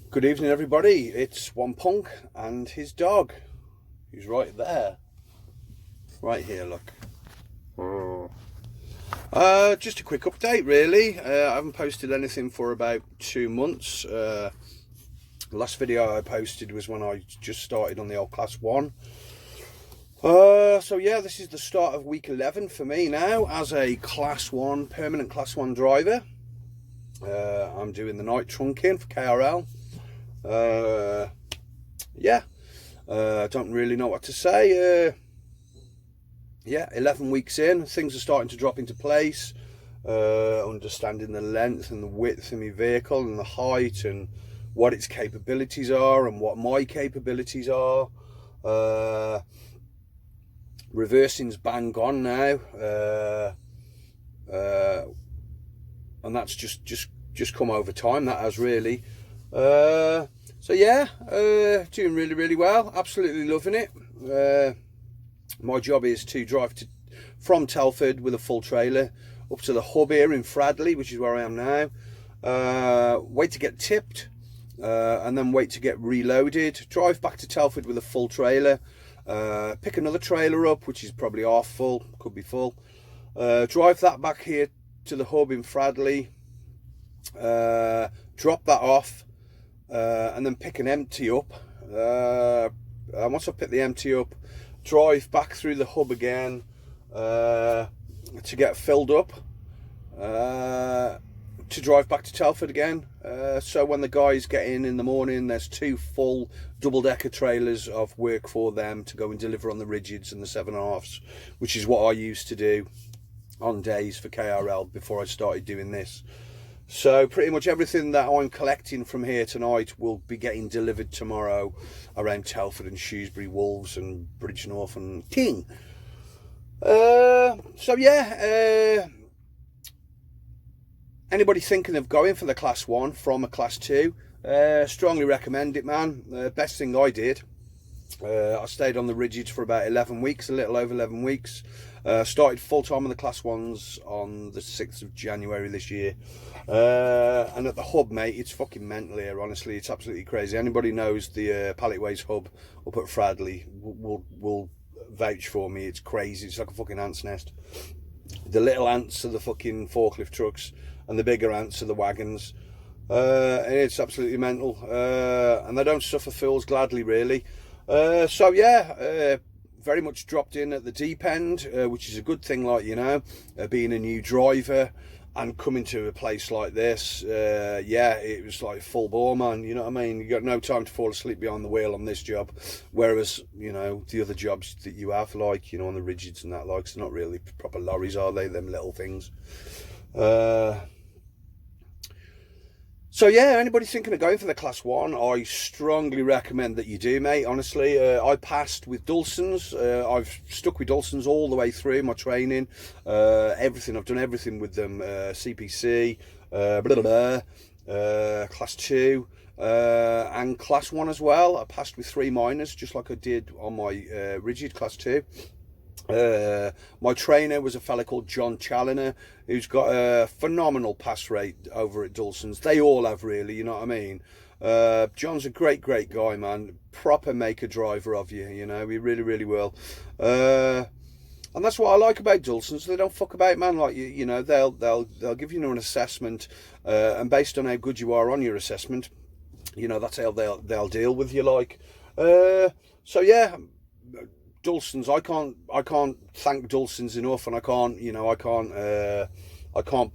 Good evening, everybody. It's One Punk and his dog. He's right there. Right here, look. Just a quick update, really. I haven't posted anything for about 2 months. The last video I posted was when I just started on the old Class 1. So yeah, this is the start of week 11 for me now as a Class 1, permanent Class 1 driver. I'm doing the night trunking for KRL. Yeah, I don't really know what to say. Yeah, 11 weeks in, things are starting to drop into place. Understanding the length and the width of my vehicle and the height and what its capabilities are and what my capabilities are. Reversing's bang on now, and that's just come over time. That has really. So yeah, doing really well. Absolutely loving it. My job is to drive from Telford with a full trailer up to the hub here in Fradley, which is where I am now. Wait to get tipped, and then wait to get reloaded. Drive back to Telford with a full trailer. Pick another trailer up, which is probably half full, could be full. Drive that back here to the hub in Fradley. Drop that off. And then pick an empty up. Once I pick the empty up, drive back through the hub again to get filled up, to drive back to Telford again. So when the guys get in the morning, there's 2 full double-decker trailers of work for them to go and deliver on the rigids and the 7.5s, which is what I used to do on days for KRL before I started doing this. So pretty much everything that I'm collecting from here tonight will be getting delivered tomorrow around Telford and Shrewsbury, Wolves and Bridgnorth and King. So yeah, anybody thinking of going for the Class 1 from a Class 2, strongly recommend it, man. Best thing I did. I stayed on the rigids for about 11 weeks, a little over 11 weeks. Started full-time on the Class 1s on the 6th of January this year. And at the hub, mate, it's fucking mental here, honestly. It's absolutely crazy. Anybody knows the Palletways hub up at Fradley will vouch for me. It's crazy. It's like a fucking ant's nest. The little ants are the fucking forklift trucks and the bigger ants are the wagons. And it's absolutely mental. And they don't suffer fools gladly, really. So yeah, very much dropped in at the deep end, which is a good thing, like, you know, being a new driver and coming to a place like this. Yeah, it was like full bore, man, you know what I mean? You got no time to fall asleep behind the wheel on this job, whereas, you know, the other jobs that you have, like, you know, on the rigids and that, like, it's not really proper lorries, are they, them little things? So yeah, anybody thinking of going for the Class 1, I strongly recommend that you do, mate, honestly. I passed with Dulsons. I've stuck with Dulsons all the way through my training. Everything, I've done everything with them. CPC, Class 2, and Class 1 as well. I passed with 3 minors, just like I did on my rigid Class 2. My trainer was a fella called John Challoner, who's got a phenomenal pass rate over at Dulsons. They all have, really, you know what I mean? John's a great guy, man. Proper maker driver of you, you know, he really will. And that's what I like about Dulsons. They don't fuck about, man. Like, you know, they'll give you an assessment, and based on how good you are on your assessment, you know, that's how they'll deal with you, like. So yeah, Dulsons, I can't thank Dulsons enough, and I can't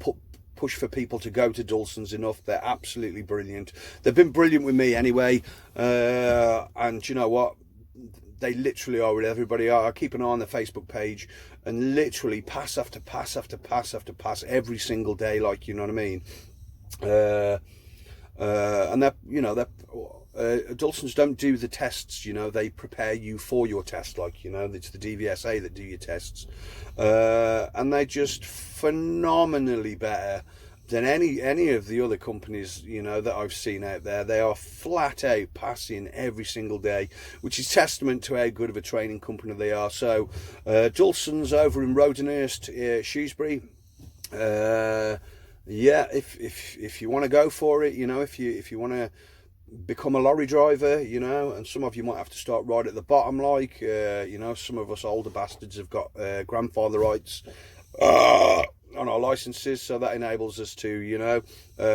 push for people to go to Dulsons enough. They're absolutely brilliant. They've been brilliant with me anyway, and you know what? They literally are with everybody. I keep an eye on the Facebook page, and literally pass after pass after pass after pass every single day, like, you know what I mean? And they're, you know, Dulsons don't do the tests, you know, they prepare you for your test, like, you know, it's the DVSA that do your tests, and they're just phenomenally better than any of the other companies, you know, that I've seen out there. They are flat out passing every single day, which is testament to how good of a training company they are. So Dulsons over in Rodenhurst, Shrewsbury, yeah, if you want to go for it, you know, if you want to become a lorry driver, you know, and some of you might have to start right at the bottom, like, you know, some of us older bastards have got grandfather rights on our licenses, so that enables us to, you know,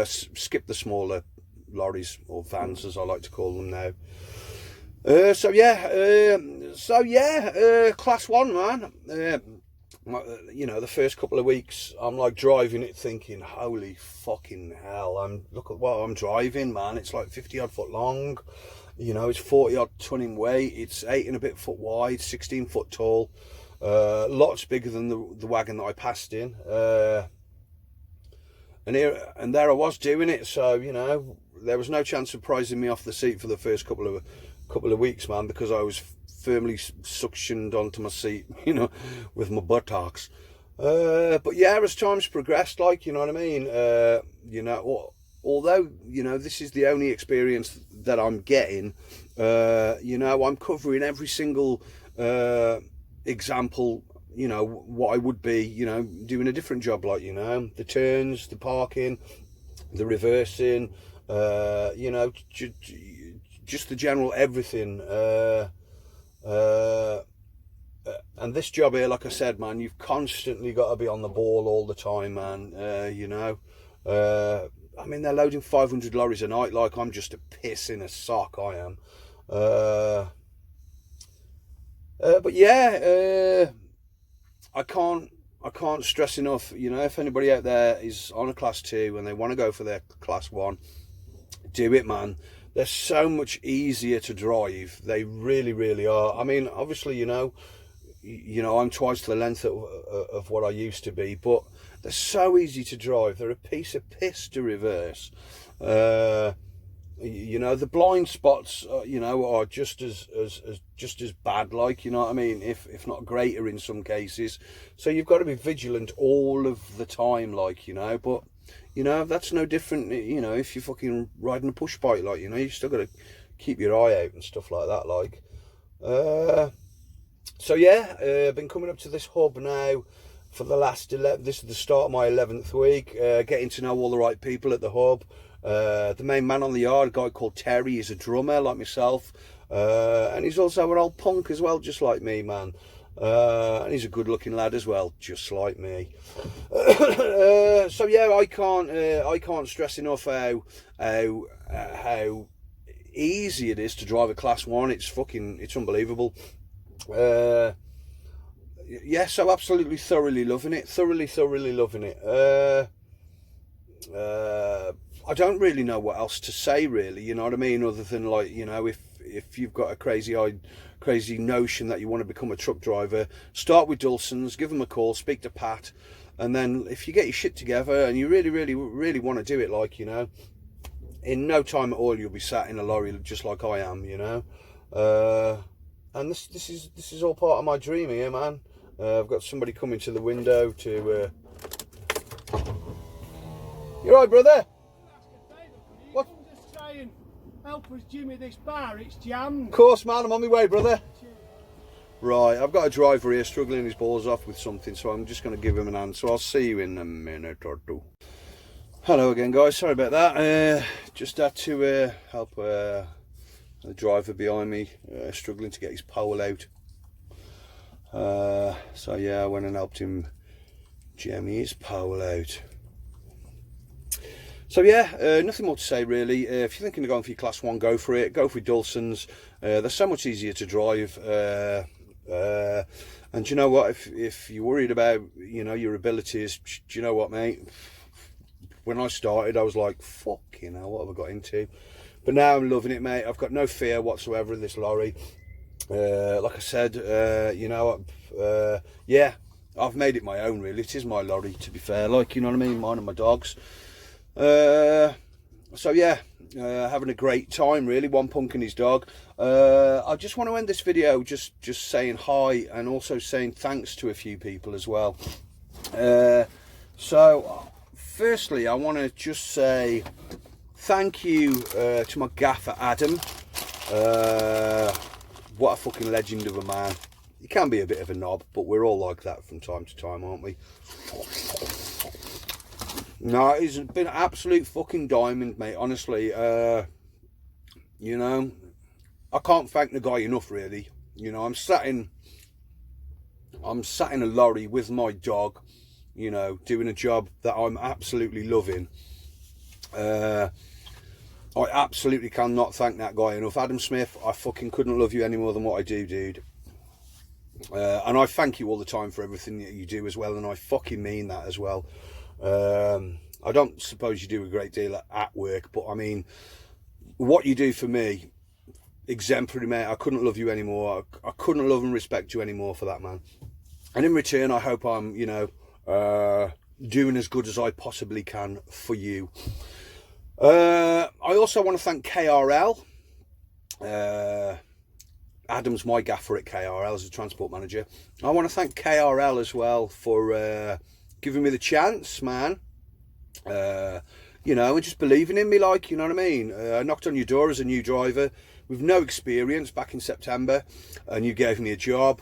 skip the smaller lorries, or vans as I like to call them now. So yeah, class 1, man. You know, the first couple of weeks I'm like driving it thinking, holy fucking hell, look at what I'm driving, man. It's like 50 odd foot long, you know, it's 40 odd ton in weight, it's 8 and a bit foot wide, 16 foot tall, lots bigger than the wagon that I passed in, and there I was doing it. So, you know, there was no chance of prizing me off the seat for the first couple of weeks, man, because I was firmly suctioned onto my seat, you know, with my buttocks. But yeah, as time's progressed, like, you know what I mean, you know, although, you know, this is the only experience that I'm getting, you know, I'm covering every single example, you know, what I would be, you know, doing a different job, like, you know, the turns, the parking, the reversing, you know, just the general everything. And this job here, like I said, man, you've constantly got to be on the ball all the time, man. You know, I mean, they're loading 500 lorries a night, like I'm just a piss in a sock, I am. But yeah, I can't stress enough, you know, if anybody out there is on a class 2 and they want to go for their class 1, do it, man. They're so much easier to drive. They really, really are. I mean, obviously, you know, I'm twice the length of what I used to be, but they're so easy to drive. They're a piece of piss to reverse. You know, the blind spots, you know, are just as bad, like, you know what I mean, if not greater in some cases. So you've got to be vigilant all of the time, like, you know. But, you know, that's no different, you know, if you're fucking riding a push bike, like, you know, you still got to keep your eye out and stuff like that, like. So yeah, I've been coming up to this hub now for the last 11, this is the start of my 11th week, getting to know all the right people at the hub. The main man on the yard, a guy called Terry, he's a drummer like myself, and he's also an old punk as well, just like me, man. And he's a good looking lad as well, just like me. So yeah, I can't stress enough how easy it is to drive a class 1. It's unbelievable. Yeah, so absolutely thoroughly loving it, thoroughly loving it. I don't really know what else to say, really, you know what I mean, other than, like, you know, if you've got a crazy notion that you want to become a truck driver, start with Dulson's, give them a call, speak to Pat, and then if you get your shit together and you really want to do it, like, you know, in no time at all you'll be sat in a lorry just like I am, you know. And this is all part of my dream here, man. I've got somebody coming to the window to you alright, brother? What? I'm just saying, help us Jimmy this bar, it's jammed. Of course, man, I'm on my way, brother. Right, I've got a driver here struggling his balls off with something, so I'm just going to give him an hand. So I'll see you in a minute or two. Hello again, guys. Sorry about that. Just had to help the driver behind me, struggling to get his pole out. So yeah, I went and helped him jam his pole out. So yeah, nothing more to say really. If you're thinking of going for your class 1, go for it. Go for Dulson's. They're so much easier to drive. And you know what? If you're worried about, you know, your abilities, do you know what, mate? When I started, I was like, fucking hell, what have I got into? But now I'm loving it, mate. I've got no fear whatsoever in this lorry. Like I said, you know, yeah, I've made it my own, really. It is my lorry, to be fair, like, you know what I mean, mine and my dogs. So yeah, having a great time, really. One punk and his dog. I just want to end this video just saying hi, and also saying thanks to a few people as well. So firstly, I want to just say thank you to my gaffer Adam. What a fucking legend of a man. He can be a bit of a knob, but we're all like that from time to time, aren't we? No, he's been an absolute fucking diamond, mate, honestly. you know, I can't thank the guy enough, really. You know, I'm sat in a lorry with my dog, you know, doing a job that I'm absolutely loving. I absolutely cannot thank that guy enough. Adam Smith, I fucking couldn't love you any more than what I do, dude. And I thank you all the time for everything that you do as well, and I fucking mean that as well. I don't suppose you do a great deal at work, but I mean, what you do for me, exemplary, mate. I couldn't love you anymore. I couldn't love and respect you anymore for that, man. And in return, I hope I'm, you know, doing as good as I possibly can for you. I also want to thank KRL. Adam's my gaffer at KRL as a transport manager. I want to thank KRL as well for giving me the chance, man. You know, and just believing in me, like, you know what I mean? I knocked on your door as a new driver with no experience back in September, and you gave me a job,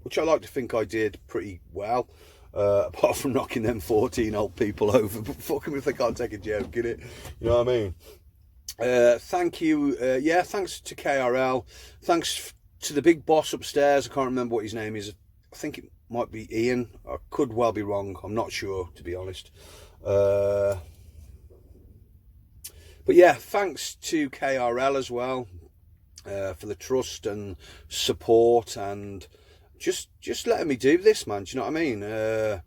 which I like to think I did pretty well. Apart from knocking them 14 old people over, but fuck them if they can't take a joke, innit? You know what I mean? Thank you, yeah, thanks to KRL, thanks to the big boss upstairs. I can't remember what his name is. I think it might be Ian. I could well be wrong. I'm not sure, to be honest. But yeah, thanks to KRL as well, for the trust and support and just letting me do this, man. Do you know what I mean? I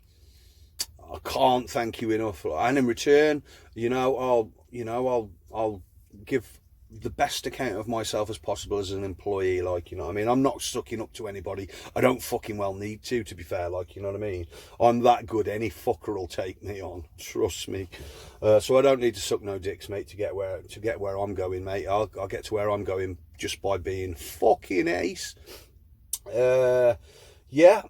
can't thank you enough. And in return, you know, I'll give the best account of myself as possible as an employee, like, you know what I mean? I'm not sucking up to anybody. I don't fucking well need to be fair, like, you know what I mean? I'm that good. Any fucker will take me on, trust me. So I don't need to suck no dicks, mate, to get where I'm going, mate. I'll get to where I'm going just by being fucking ace. Yeah,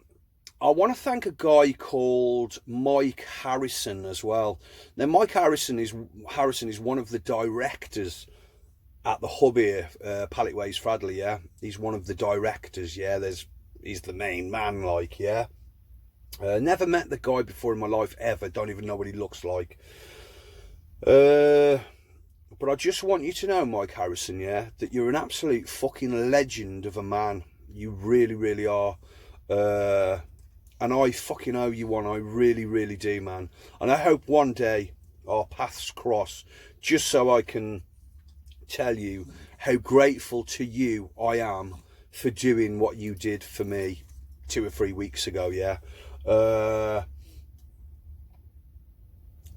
I want to thank a guy called Mike Harrison as well. Now, Mike Harrison is one of the directors at the hub here, Palletways Fradley, yeah. He's one of the directors, yeah. He's the main man, like, yeah. Never met the guy before in my life, ever. Don't even know what he looks like. But I just want you to know, Mike Harrison, yeah, that you're an absolute fucking legend of a man. You really, really are. And I fucking owe you one. I really, really do, man. And I hope one day our paths cross, just so I can tell you how grateful to you I am for doing what you did for me 2 or 3 weeks ago, yeah.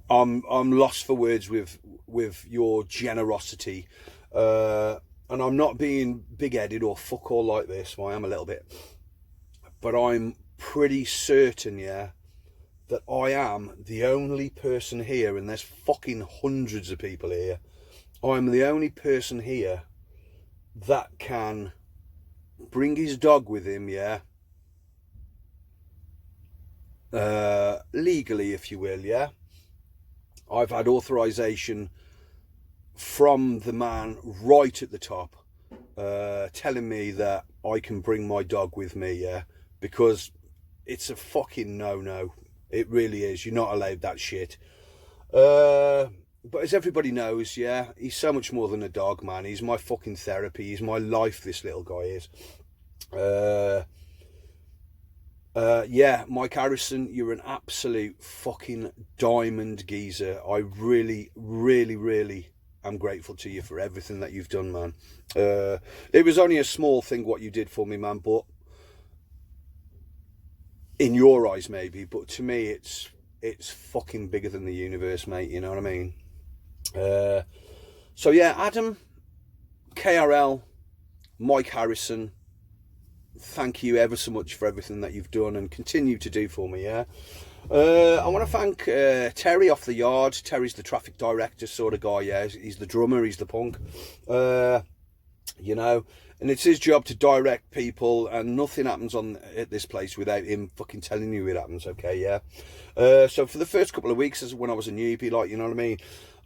I'm lost for words with your generosity. And I'm not being big-headed or fuck all like this. Well, I am a little bit. But I'm pretty certain, yeah, that I am the only person here, and there's fucking hundreds of people here. I'm the only person here that can bring his dog with him, yeah. Legally, if you will, yeah. I've had authorization from the man right at the top, telling me that I can bring my dog with me, yeah, because it's a fucking no-no. It really is. You're not allowed that shit. But as everybody knows, yeah, he's so much more than a dog, man. He's my fucking therapy. He's my life, this little guy is. Yeah, Mike Harrison, you're an absolute fucking diamond geezer. I really, really, really am grateful to you for everything that you've done, man. It was only a small thing what you did for me, man, but in your eyes maybe, but to me it's fucking bigger than the universe, mate, you know what I mean? So yeah, Adam, KRL, Mike Harrison, thank you ever so much for everything that you've done and continue to do for me, yeah. I want to thank Terry off the yard. Terry's the traffic director sort of guy, yeah. He's the drummer, he's the punk, you know, and it's his job to direct people, and nothing happens at this place without him fucking telling you it happens, okay, yeah. So for the first couple of weeks, when I was a newbie, like, you know what I mean,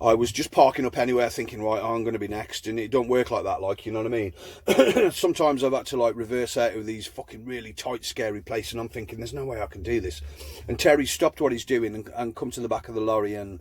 I was just parking up anywhere thinking, right, I'm going to be next, and it don't work like that, like, you know what I mean? Sometimes I've had to, like, reverse out of these fucking really tight, scary places, and I'm thinking, there's no way I can do this. And Terry stopped what he's doing and come to the back of the lorry and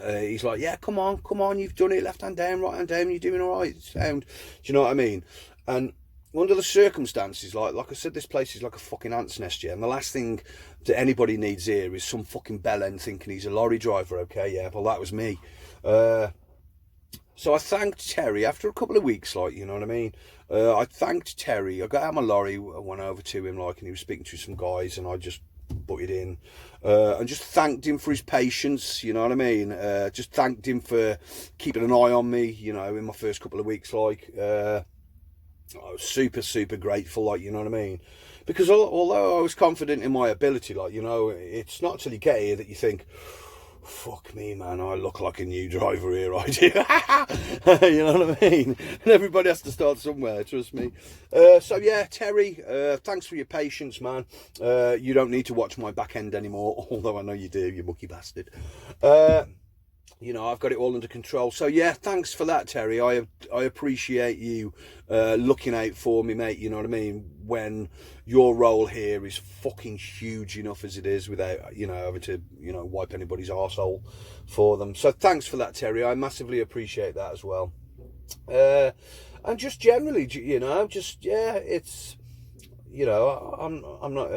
He's like, yeah, come on, you've done it, left hand down, right hand down, you're doing all right, sound. Do you know what I mean? And under the circumstances, like I said, this place is like a fucking ant's nest, yeah. And the last thing that anybody needs here is some fucking bellend thinking he's a lorry driver, okay? Yeah, well, that was me. So I thanked Terry after a couple of weeks, like, you know what I mean? I thanked Terry. I got out my lorry, I went over to him, like, and he was speaking to some guys, and I just butted in and just thanked him for his patience, you know what I mean? Just thanked him for keeping an eye on me, you know, in my first couple of weeks, like. I was super grateful, like, you know what I mean? Because although I was confident in my ability, like, you know, it's not till you get here that you think, fuck me, man, I look like a new driver here, I do. You know what I mean? And everybody has to start somewhere, trust me. So yeah, Terry, thanks for your patience, man. You don't need to watch my back end anymore, although I know you do, you mucky bastard. You know, I've got it all under control. So yeah, thanks for that, Terry. I appreciate you looking out for me, mate. You know what I mean? When your role here is fucking huge enough as it is, without, you know, having to, you know, wipe anybody's arsehole for them. So thanks for that, Terry. I massively appreciate that as well. And just generally, you know, just, yeah, it's, you know, I'm not,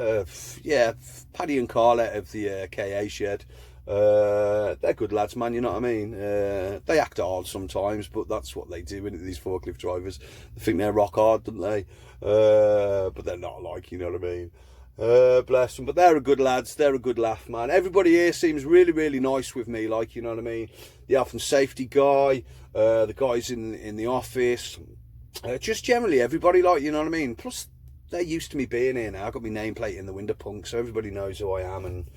yeah, Paddy and Carl out of the KA shed. They're good lads, man, you know what I mean? They act hard sometimes, but that's what they do, isn't it, these forklift drivers? They think they're rock hard, don't they? But they're not, like, you know what I mean? Bless them, but they're a good lads, they're a good laugh, man. Everybody here seems really nice with me, like, you know what I mean? The health and safety guy, the guys in the office, just generally everybody, like, you know what I mean? Plus, they're used to me being here now. I've got my nameplate in the window punk, so everybody knows who I am, and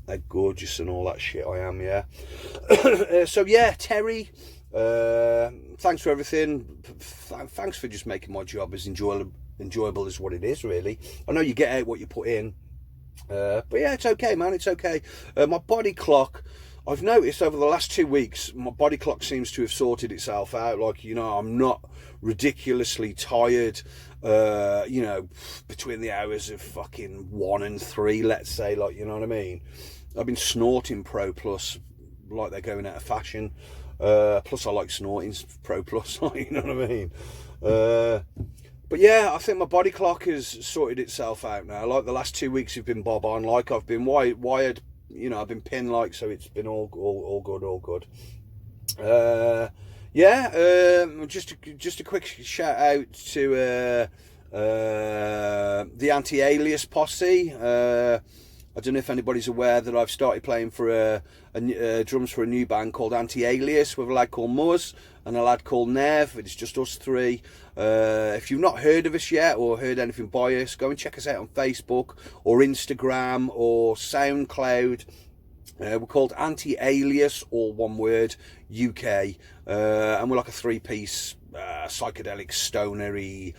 they're gorgeous and all that shit. I am, yeah. So yeah, Terry, thanks for everything. Thanks for just making my job as enjoyable as what it is, really. I know you get out what you put in, but yeah, it's okay, man, it's okay. My body clock, I've noticed over the last 2 weeks, my body clock seems to have sorted itself out. Like, you know, I'm not ridiculously tired, you know, between the hours of fucking 1 and 3, let's say, like, you know what I mean? I've been snorting Pro Plus like they're going out of fashion. Plus I like snorting Pro Plus, like, you know what I mean? But yeah, I think my body clock has sorted itself out now. Like, the last 2 weeks have been bob on. Like, I've been wired, you know, I've been pinned, like, so it's been all good. Yeah, just a quick shout out to the Anti-Alias posse. I don't know if anybody's aware that I've started playing for drums for a new band called Anti-Alias, with a lad called Muzz and a lad called Nev. It's just us three. If you've not heard of us yet or heard anything by us, go and check us out on Facebook or Instagram or SoundCloud. We're called Anti-Alias, all one word, UK, and we're like a three-piece psychedelic, stonery,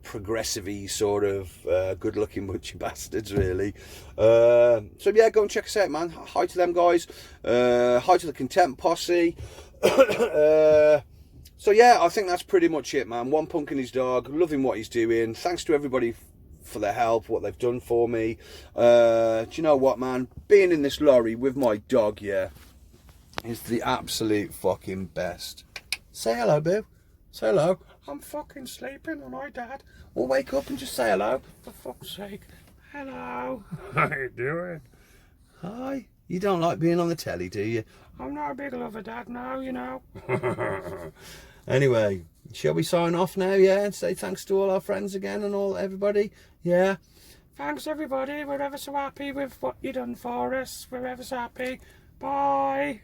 progressive-y sort of good-looking bunch of bastards, really. So yeah, go and check us out, man. Hi to them guys. Hi to the Contempt posse. So yeah, I think that's pretty much it, man. One punk and his dog, loving what he's doing. Thanks to everybody for their help, what they've done for me. Do you know what, man? Being in this lorry with my dog, yeah, is the absolute fucking best. Say hello, boo. Say hello. I'm fucking sleeping, and I, Dad. Well, wake up and just say hello. For fuck's sake. Hello. How you doing? Hi. You don't like being on the telly, do you? I'm not a big lover, Dad, now, you know. Anyway, shall we sign off now, yeah? And say thanks to all our friends again and all everybody? Yeah? Thanks, everybody. We're ever so happy with what you done for us. We're ever so happy. Bye.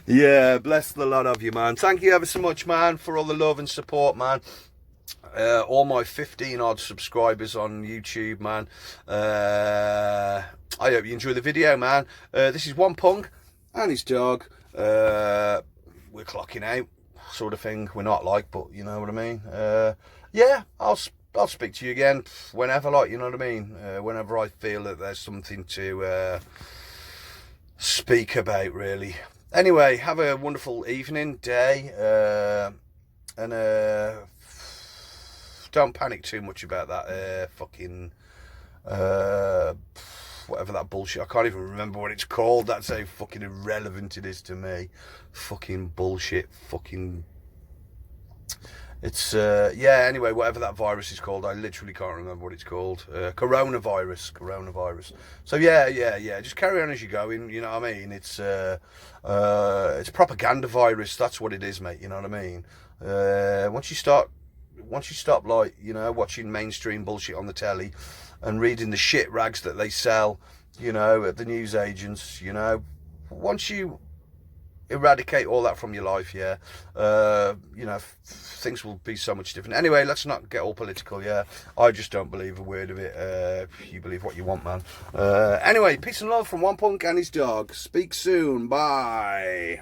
Yeah, bless the lot of you, man. Thank you ever so much, man, for all the love and support, man. All my 15 odd subscribers on YouTube, man. I hope you enjoy the video, man. This is one punk and his dog. We're clocking out, sort of thing. We're not, like, but you know what I mean. Yeah, I'll speak to you again whenever, like, you know what I mean. Whenever I feel that there's something to speak about, really. Anyway, have a wonderful evening, day, and don't panic too much about that fucking whatever that bullshit. I can't even remember what it's called. That's how fucking irrelevant it is to me. Fucking bullshit. Fucking. It's yeah. Anyway, whatever that virus is called, I literally can't remember what it's called. Coronavirus. So yeah. Just carry on as you're going. You know what I mean? It's propaganda virus. That's what it is, mate. You know what I mean? Once you stop, like, you know, watching mainstream bullshit on the telly and reading the shit rags that they sell, you know, at the news agents, you know, once you eradicate all that from your life, yeah, you know, things will be so much different. Anyway, let's not get all political. Yeah, I just don't believe a word of it. You believe what you want, man. Anyway, peace and love from One Punk and his dog. Speak soon. Bye.